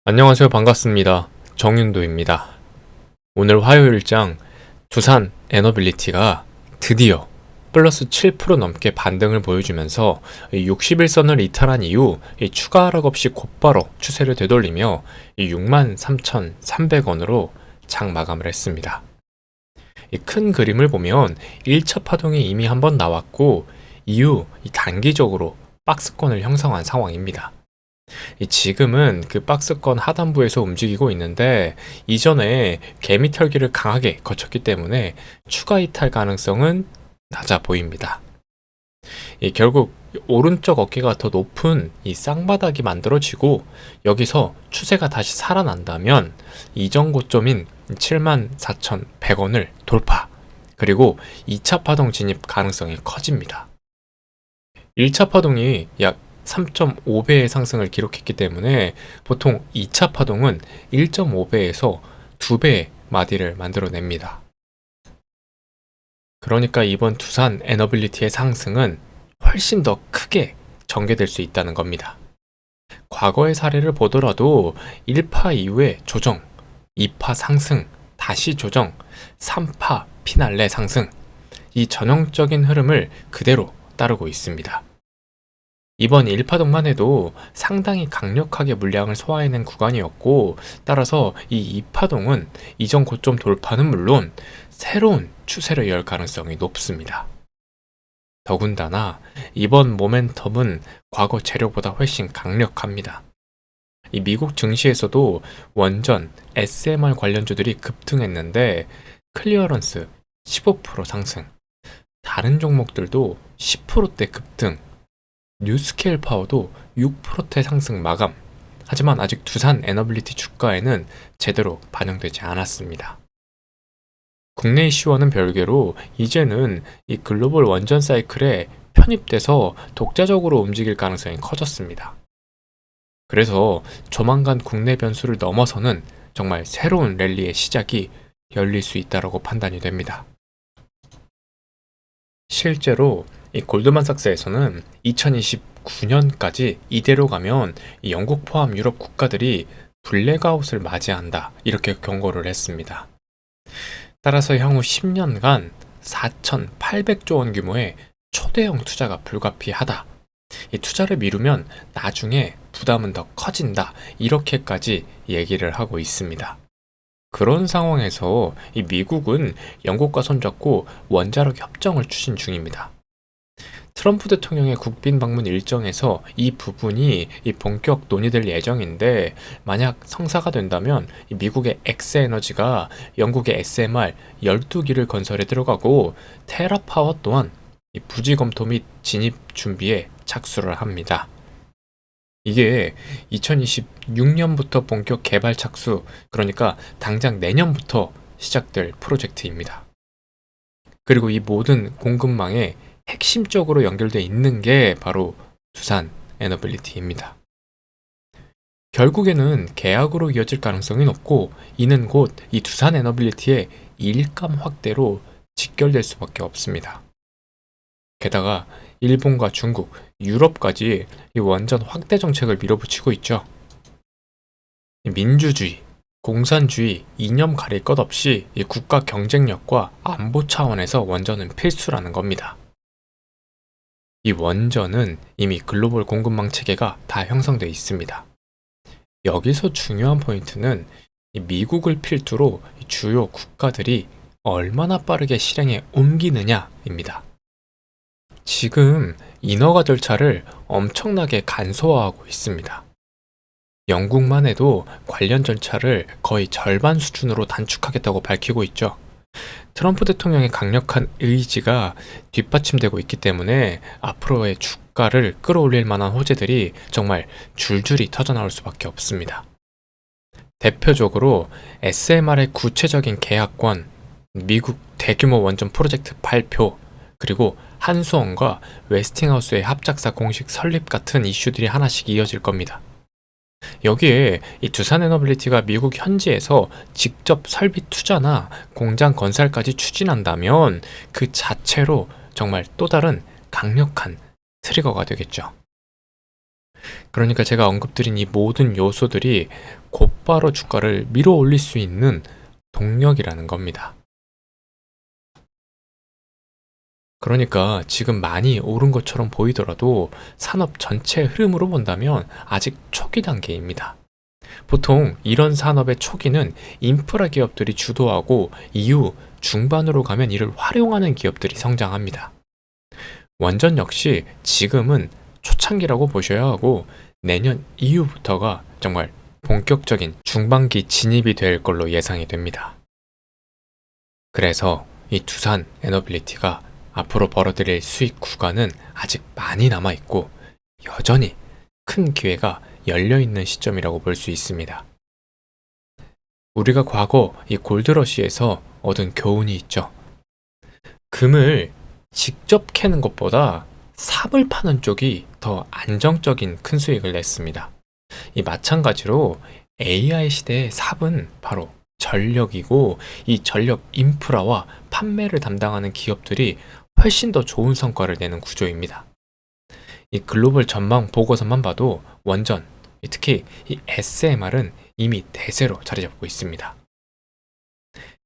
안녕하세요. 반갑습니다. 정윤도입니다. 오늘 화요일장 두산 에너빌리티가 드디어 플러스 7% 넘게 반등을 보여주면서 60일선을 이탈한 이후 추가 하락 없이 곧바로 추세를 되돌리며 63,300원으로 장 마감을 했습니다. 이 큰 그림을 보면 1차 파동이 이미 한번 나왔고 이후 단기적으로 박스권을 형성한 상황입니다. 지금은 그 박스권 하단부에서 움직이고 있는데 이전에 개미 털기를 강하게 거쳤기 때문에 추가 이탈 가능성은 낮아 보입니다. 결국 오른쪽 어깨가 더 높은 이 쌍바닥이 만들어지고 여기서 추세가 다시 살아난다면 이전 고점인 74,100원을 돌파, 그리고 2차 파동 진입 가능성이 커집니다. 1차 파동이 약 3.5배의 상승을 기록했기 때문에 보통 2차 파동은 1.5배에서 2배의 마디를 만들어냅니다. 그러니까 이번 두산 에너빌리티의 상승은 훨씬 더 크게 전개될 수 있다는 겁니다. 과거의 사례를 보더라도 1파 이후에 조정, 2파 상승, 다시 조정, 3파 피날레 상승, 이 전형적인 흐름을 그대로 따르고 있습니다. 이번 1파동만 해도 상당히 강력하게 물량을 소화해낸 구간이었고, 따라서 이 2파동은 이전 고점 돌파는 물론 새로운 추세를 열 가능성이 높습니다. 더군다나 이번 모멘텀은 과거 재료보다 훨씬 강력합니다. 이 미국 증시에서도 원전, SMR 관련주들이 급등했는데 클리어런스 15% 상승, 다른 종목들도 10%대 급등, 뉴스케일 파워도 6%대 상승 마감. 하지만 아직 두산 에너빌리티 주가에는 제대로 반영되지 않았습니다. 국내 이슈와는 별개로 이제는 이 글로벌 원전 사이클에 편입돼서 독자적으로 움직일 가능성이 커졌습니다. 그래서 조만간 국내 변수를 넘어서는 정말 새로운 랠리의 시작이 열릴 수 있다고 판단이 됩니다. 실제로 이 골드만삭스에서는 2029년까지 이대로 가면 이 영국 포함 유럽 국가들이 블랙아웃을 맞이한다, 이렇게 경고를 했습니다. 따라서 향후 10년간 4,800조 원 규모의 초대형 투자가 불가피하다. 이 투자를 미루면 나중에 부담은 더 커진다, 이렇게까지 얘기를 하고 있습니다. 그런 상황에서 이 미국은 영국과 손잡고 원자력 협정을 추진 중입니다. 트럼프 대통령의 국빈 방문 일정에서 이 부분이 본격 논의될 예정인데, 만약 성사가 된다면 미국의 엑스에너지가 영국의 SMR 12기를 건설에 들어가고 테라파워 또한 부지 검토 및 진입 준비에 착수를 합니다. 이게 2026년부터 본격 개발 착수, 그러니까 당장 내년부터 시작될 프로젝트입니다. 그리고 이 모든 공급망에 핵심적으로 연결되어 있는 게 바로 두산 에너빌리티입니다. 결국에는 계약으로 이어질 가능성이 높고, 이는 곧 이 두산 에너빌리티의 일감 확대로 직결될 수밖에 없습니다. 게다가 일본과 중국, 유럽까지 이 원전 확대 정책을 밀어붙이고 있죠. 민주주의, 공산주의 이념 가릴 것 없이 이 국가 경쟁력과 안보 차원에서 원전은 필수라는 겁니다. 이 원전은 이미 글로벌 공급망 체계가 다 형성되어 있습니다. 여기서 중요한 포인트는 미국을 필두로 주요 국가들이 얼마나 빠르게 실행에 옮기느냐입니다. 지금 인허가 절차를 엄청나게 간소화하고 있습니다. 영국만 해도 관련 절차를 거의 절반 수준으로 단축하겠다고 밝히고 있죠. 트럼프 대통령의 강력한 의지가 뒷받침되고 있기 때문에 앞으로의 주가를 끌어올릴 만한 호재들이 정말 줄줄이 터져나올 수밖에 없습니다. 대표적으로 SMR의 구체적인 계약권, 미국 대규모 원전 프로젝트 발표, 그리고 한수원과 웨스팅하우스의 합작사 공식 설립 같은 이슈들이 하나씩 이어질 겁니다. 여기에 이 두산에너빌리티가 미국 현지에서 직접 설비 투자나 공장 건설까지 추진한다면 그 자체로 정말 또 다른 강력한 트리거가 되겠죠. 그러니까 제가 언급드린 이 모든 요소들이 곧바로 주가를 밀어 올릴 수 있는 동력이라는 겁니다. 그러니까 지금 많이 오른 것처럼 보이더라도 산업 전체 흐름으로 본다면 아직 초기 단계입니다. 보통 이런 산업의 초기는 인프라 기업들이 주도하고 이후 중반으로 가면 이를 활용하는 기업들이 성장합니다. 원전 역시 지금은 초창기라고 보셔야 하고 내년 이후부터가 정말 본격적인 중반기 진입이 될 걸로 예상이 됩니다. 그래서 이 두산 에너빌리티가 앞으로 벌어들일 수익 구간은 아직 많이 남아있고 여전히 큰 기회가 열려있는 시점이라고 볼 수 있습니다. 우리가 과거 이 골드러시에서 얻은 교훈이 있죠. 금을 직접 캐는 것보다 삽을 파는 쪽이 더 안정적인 큰 수익을 냈습니다. 이 마찬가지로 AI 시대의 삽은 바로 전력이고 이 전력 인프라와 판매를 담당하는 기업들이 훨씬 더 좋은 성과를 내는 구조입니다. 이 글로벌 전망 보고서만 봐도 원전, 특히 이 SMR은 이미 대세로 자리 잡고 있습니다.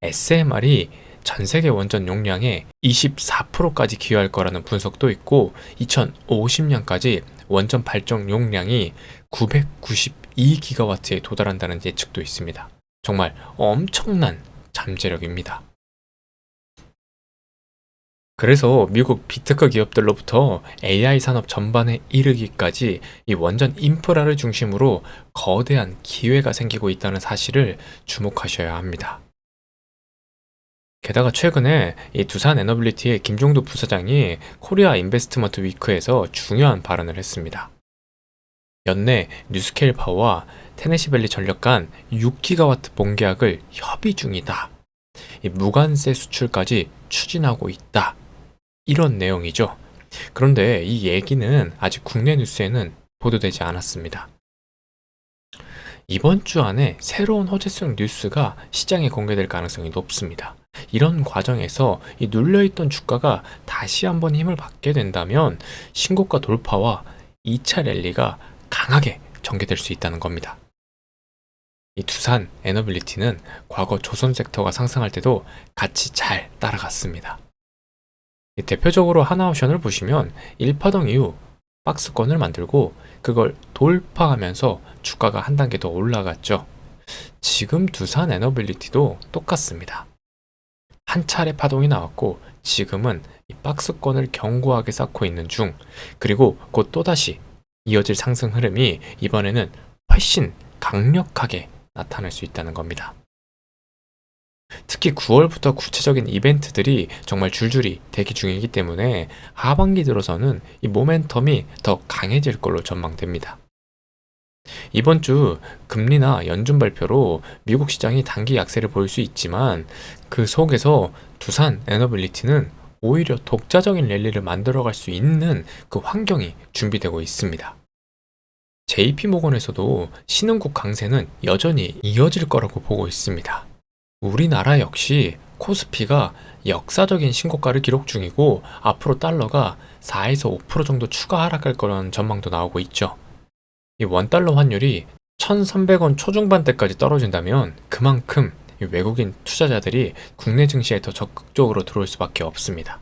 SMR이 전 세계 원전 용량의 24%까지 기여할 거라는 분석도 있고 2050년까지 원전 발전 용량이 992기가와트에 도달한다는 예측도 있습니다. 정말 엄청난 잠재력입니다. 그래서 미국 빅테크 기업들로부터 AI 산업 전반에 이르기까지 이 원전 인프라를 중심으로 거대한 기회가 생기고 있다는 사실을 주목하셔야 합니다. 게다가 최근에 이 두산 에너빌리티의 김종도 부사장이 코리아 인베스트먼트 위크에서 중요한 발언을 했습니다. 연내 뉴스케일 파워와 테네시밸리 전력 간 6기가와트 본계약을 협의 중이다. 이 무관세 수출까지 추진하고 있다. 이런 내용이죠. 그런데 이 얘기는 아직 국내 뉴스에는 보도되지 않았습니다. 이번 주 안에 새로운 호재성 뉴스가 시장에 공개될 가능성이 높습니다. 이런 과정에서 이 눌려있던 주가가 다시 한번 힘을 받게 된다면 신고가 돌파와 2차 랠리가 강하게 전개될 수 있다는 겁니다. 이 두산 에너빌리티는 과거 조선 섹터가 상승할 때도 같이 잘 따라갔습니다. 대표적으로 하나오션을 보시면 1파동 이후 박스권을 만들고 그걸 돌파하면서 주가가 한 단계 더 올라갔죠. 지금 두산 에너빌리티도 똑같습니다. 한 차례 파동이 나왔고 지금은 이 박스권을 견고하게 쌓고 있는 중, 그리고 곧 또다시 이어질 상승 흐름이 이번에는 훨씬 강력하게 나타날 수 있다는 겁니다. 특히 9월부터 구체적인 이벤트들이 정말 줄줄이 대기 중이기 때문에 하반기 들어서는 이 모멘텀이 더 강해질 걸로 전망됩니다. 이번 주 금리나 연준 발표로 미국 시장이 단기 약세를 보일 수 있지만 그 속에서 두산 에너빌리티는 오히려 독자적인 랠리를 만들어갈 수 있는 그 환경이 준비되고 있습니다. JP모건에서도 신흥국 강세는 여전히 이어질 거라고 보고 있습니다. 우리나라 역시 코스피가 역사적인 신고가를 기록 중이고 앞으로 달러가 4에서 5% 정도 추가 하락할 거라는 전망도 나오고 있죠. 이 원달러 환율이 1,300원 초중반대까지 떨어진다면 그만큼 외국인 투자자들이 국내 증시에 더 적극적으로 들어올 수밖에 없습니다.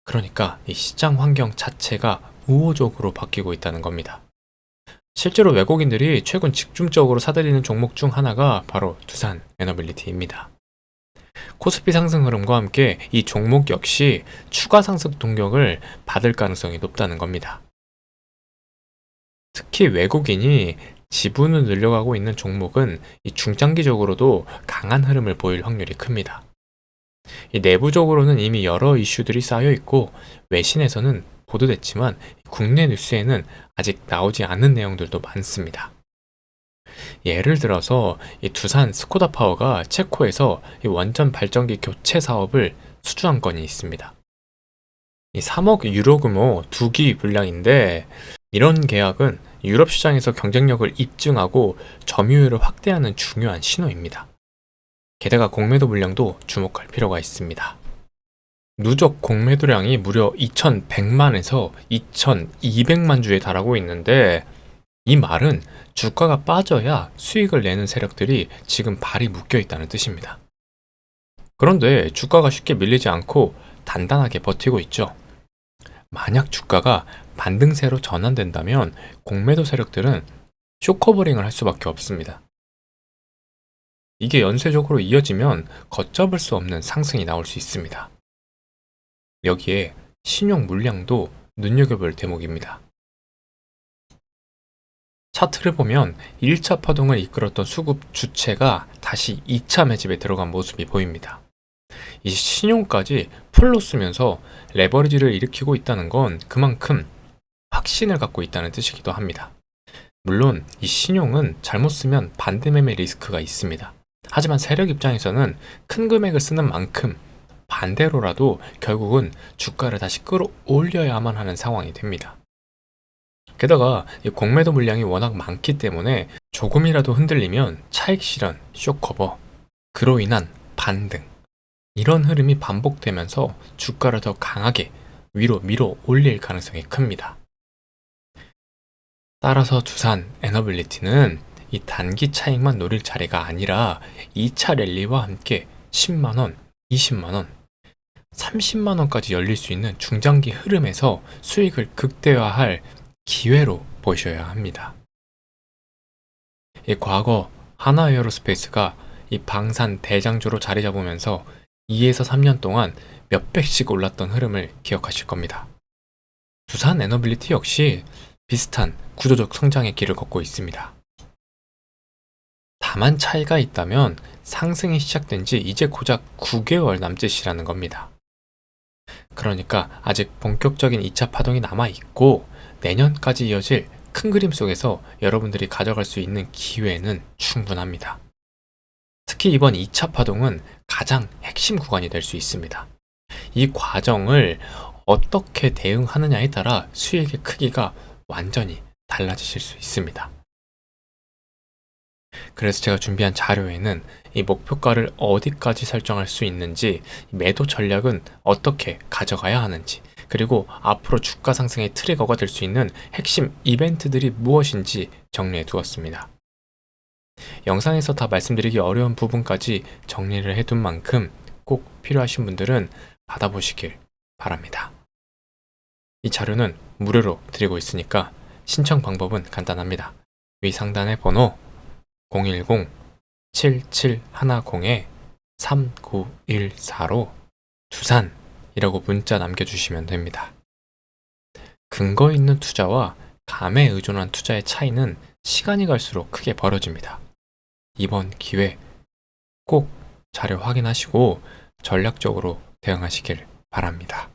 그러니까 이 시장 환경 자체가 우호적으로 바뀌고 있다는 겁니다. 실제로 외국인들이 최근 집중적으로 사들이는 종목 중 하나가 바로 두산 에너빌리티입니다. 코스피 상승 흐름과 함께 이 종목 역시 추가 상승 동력을 받을 가능성이 높다는 겁니다. 특히 외국인이 지분을 늘려가고 있는 종목은 이 중장기적으로도 강한 흐름을 보일 확률이 큽니다. 이 내부적으로는 이미 여러 이슈들이 쌓여 있고 외신에서는 보도됐지만 국내 뉴스에는 아직 나오지 않은 내용들도 많습니다. 예를 들어서 이 두산 스코다파워가 체코에서 이 원전 발전기 교체 사업을 수주한 건이 있습니다. 이 3억 유로 규모 2기 분량인데 이런 계약은 유럽 시장에서 경쟁력을 입증하고 점유율을 확대하는 중요한 신호입니다. 게다가 공매도 물량도 주목할 필요가 있습니다. 누적 공매도량이 무려 2,100만에서 2,200만 주에 달하고 있는데, 이 말은 주가가 빠져야 수익을 내는 세력들이 지금 발이 묶여 있다는 뜻입니다. 그런데 주가가 쉽게 밀리지 않고 단단하게 버티고 있죠. 만약 주가가 반등세로 전환된다면 공매도 세력들은 쇼커버링을 할 수밖에 없습니다. 이게 연쇄적으로 이어지면 걷잡을 수 없는 상승이 나올 수 있습니다. 여기에 신용 물량도 눈여겨볼 대목입니다. 차트를 보면 1차 파동을 이끌었던 수급 주체가 다시 2차 매집에 들어간 모습이 보입니다. 이 신용까지 풀로 쓰면서 레버리지를 일으키고 있다는 건 그만큼 확신을 갖고 있다는 뜻이기도 합니다. 물론 이 신용은 잘못 쓰면 반대매매 리스크가 있습니다. 하지만 세력 입장에서는 큰 금액을 쓰는 만큼 반대로라도 결국은 주가를 다시 끌어올려야만 하는 상황이 됩니다. 게다가 이 공매도 물량이 워낙 많기 때문에 조금이라도 흔들리면 차익 실현, 쇼커버, 그로 인한 반등, 이런 흐름이 반복되면서 주가를 더 강하게 위로 밀어 올릴 가능성이 큽니다. 따라서 두산 에너빌리티는 이 단기 차익만 노릴 자리가 아니라 2차 랠리와 함께 10만원, 20만원, 30만원까지 열릴 수 있는 중장기 흐름에서 수익을 극대화할 기회로 보셔야 합니다. 이 과거 하나에어로스페이스가 이 방산 대장주로 자리 잡으면서 2에서 3년 동안 몇백씩 올랐던 흐름을 기억하실 겁니다. 두산 에너빌리티 역시 비슷한 구조적 성장의 길을 걷고 있습니다. 다만 차이가 있다면 상승이 시작된 지 이제 고작 9개월 남짓이라는 겁니다. 그러니까 아직 본격적인 2차 파동이 남아있고 내년까지 이어질 큰 그림 속에서 여러분들이 가져갈 수 있는 기회는 충분합니다. 특히 이번 2차 파동은 가장 핵심 구간이 될 수 있습니다. 이 과정을 어떻게 대응하느냐에 따라 수익의 크기가 완전히 달라지실 수 있습니다. 그래서 제가 준비한 자료에는 이 목표가를 어디까지 설정할 수 있는지, 매도 전략은 어떻게 가져가야 하는지, 그리고 앞으로 주가 상승의 트리거가 될 수 있는 핵심 이벤트들이 무엇인지 정리해 두었습니다. 영상에서 다 말씀드리기 어려운 부분까지 정리를 해둔 만큼 꼭 필요하신 분들은 받아보시길 바랍니다. 이 자료는 무료로 드리고 있으니까 신청 방법은 간단합니다. 위 상단의 번호 010-7710-3914로 두산이라고 문자 남겨주시면 됩니다. 근거 있는 투자와 감에 의존한 투자의 차이는 시간이 갈수록 크게 벌어집니다. 이번 기회 꼭 자료 확인하시고 전략적으로 대응하시길 바랍니다.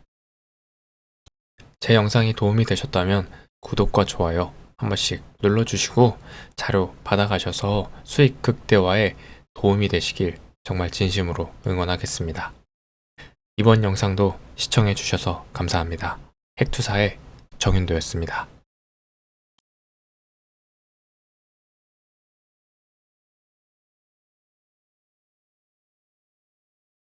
제 영상이 도움이 되셨다면 구독과 좋아요 한 번씩 눌러주시고 자료 받아가셔서 수익 극대화에 도움이 되시길 정말 진심으로 응원하겠습니다. 이번 영상도 시청해주셔서 감사합니다. 핵투사의 정윤도였습니다.